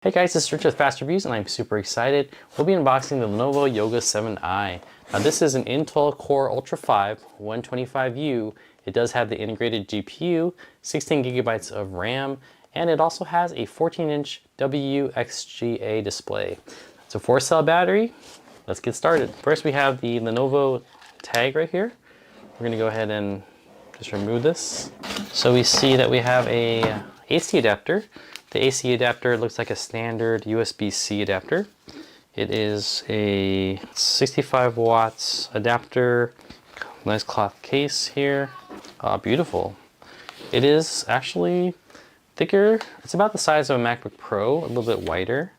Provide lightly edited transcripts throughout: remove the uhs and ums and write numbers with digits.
Hey guys, this is Rich with Fast Reviews and I'm super excited. We'll be unboxing the Lenovo Yoga 7i. Now this is an Intel Core Ultra 5 125U. It does have the integrated GPU, 16 gigabytes of RAM, and it also has a 14-inch WXGA display. It's a 4-cell battery. Let's get started. First we have the Lenovo tag right here. We're gonna go ahead and just remove this. So we see that we have a AC adapter. The AC adapter looks like a standard USB-C adapter. It is a 65 watts adapter. Nice cloth case here. Beautiful. It is actually thicker. It's about the size of a MacBook Pro, a little bit wider.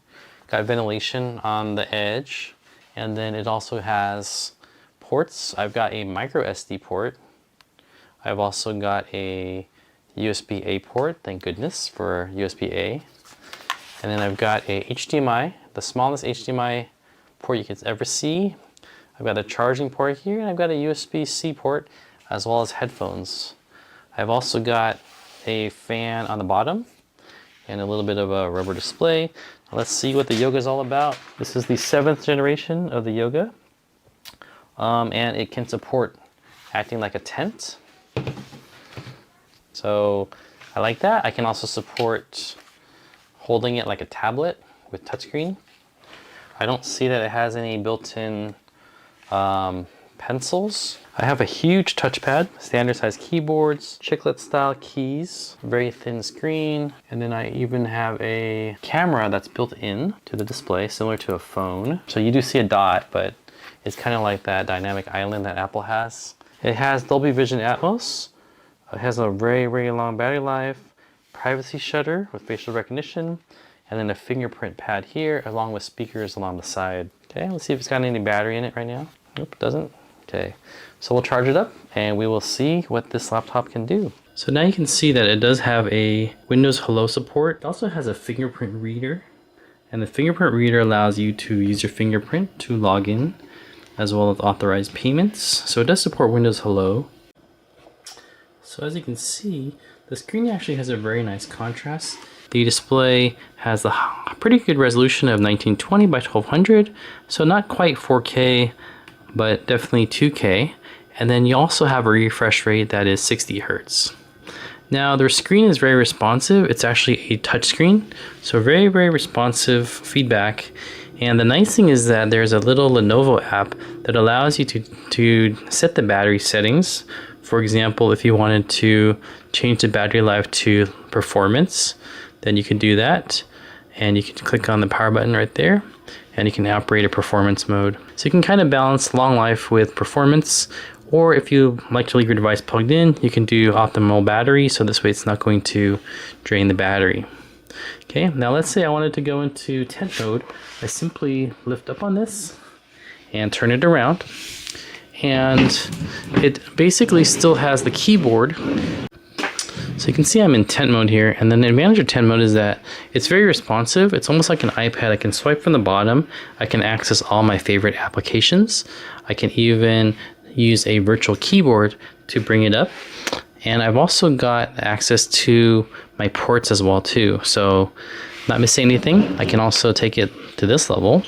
Got ventilation on the edge. And then it also has ports. I've got a micro SD port. I've also got a USB-A port, thank goodness for USB-A. And then I've got a HDMI, the smallest HDMI port you could ever see. I've got a charging port here, and I've got a USB-C port, as well as headphones. I've also got a fan on the bottom, and a little bit of a rubber display. Now let's see what the Yoga is all about. This is the 7th generation of the Yoga, and it can support acting like a tent. So I like that. I can also support holding it like a tablet with touchscreen. I don't see that it has any built-in pencils. I have a huge touchpad, standard size keyboards, chiclet style keys, very thin screen, and then I even have a camera that's built in to the display, similar to a phone. So you do see a dot, but it's kind of like that dynamic island that Apple has. It has Dolby Vision Atmos. It has a very, very long battery life, privacy shutter with facial recognition, and then a fingerprint pad here, along with speakers along the side. Okay, let's see if it's got any battery in it right now. Nope, it doesn't. Okay, so we'll charge it up and we will see what this laptop can do. So now you can see that it does have a Windows Hello support. It also has a fingerprint reader, and the fingerprint reader allows you to use your fingerprint to log in, as well as authorize payments. So it does support Windows Hello. So as you can see, the screen actually has a very nice contrast. The display has a pretty good resolution of 1920 by 1200, so not quite 4K, but definitely 2K. And then you also have a refresh rate that is 60 Hertz. Now the screen is very responsive. It's actually a touch screen, so very, very responsive feedback. And the nice thing is that there's a little Lenovo app that allows you to set the battery settings. For example, if you wanted to change the battery life to performance, then you can do that. And you can click on the power button right there, and you can operate a performance mode. So you can kind of balance long life with performance, or if you like to leave your device plugged in, you can do optimal battery, so this way it's not going to drain the battery. Okay, now let's say I wanted to go into tent mode. I simply lift up on this and turn it around, and it basically still has the keyboard. So you can see I'm in tent mode here, and then the advantage of tent mode is that it's very responsive. It's almost like an iPad. I can swipe from the bottom. I can access all my favorite applications. I can even use a virtual keyboard to bring it up. And I've also got access to my ports as well too. So not missing anything. I can also take it to this level.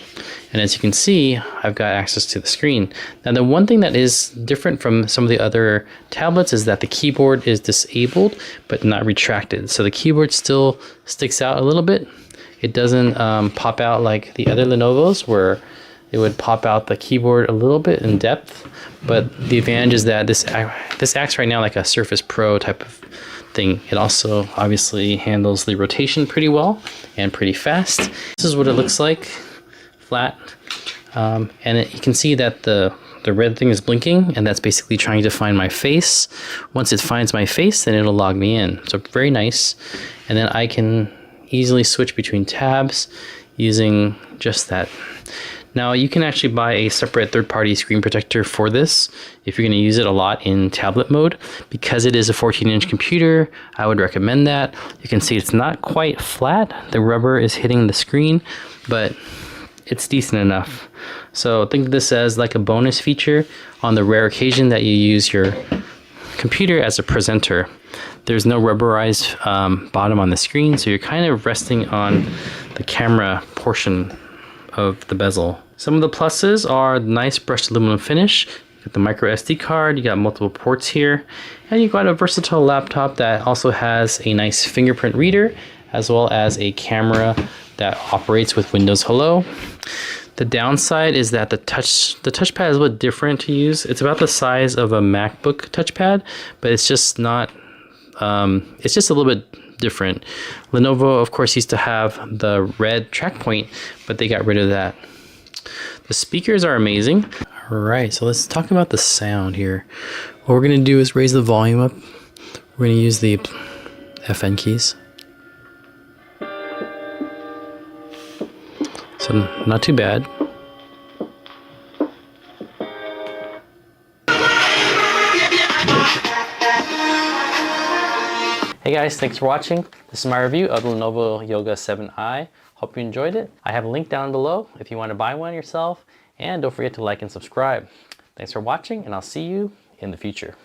And as you can see, I've got access to the screen. Now the one thing that is different from some of the other tablets is that the keyboard is disabled, but not retracted. So the keyboard still sticks out a little bit. It doesn't pop out like the other Lenovo's, where it would pop out the keyboard a little bit in depth. But the advantage is that this acts right now like a Surface Pro type of thing. It also obviously handles the rotation pretty well and pretty fast. This is what it looks like, flat. You can see that the red thing is blinking, and that's basically trying to find my face. Once it finds my face, then it'll log me in. So very nice. And then I can easily switch between tabs using just that. Now you can actually buy a separate third-party screen protector for this if you're going to use it a lot in tablet mode. Because it is a 14-inch computer, I would recommend that. You can see it's not quite flat. The rubber is hitting the screen, but it's decent enough. So think of this as like a bonus feature on the rare occasion that you use your computer as a presenter. There's no rubberized bottom on the screen, so you're kind of resting on the camera portion of the bezel. Some of the pluses are nice brushed aluminum finish. You got the micro SD card, you got multiple ports here, and you got a versatile laptop that also has a nice fingerprint reader, as well as a camera that operates with Windows Hello. The downside is that the touchpad is a bit different to use. It's about the size of a MacBook touchpad, but it's just not, it's just a little bit different. Lenovo, of course, used to have the red track point, but they got rid of that. The speakers are amazing. All right, so let's talk about the sound here. What we're gonna do is raise the volume up. We're gonna use the FN keys. So not too bad. Hey guys, thanks for watching. This is my review of the Lenovo Yoga 7i. Hope you enjoyed it. I have a link down below if you want to buy one yourself. And don't forget to like and subscribe. Thanks for watching, and I'll see you in the future.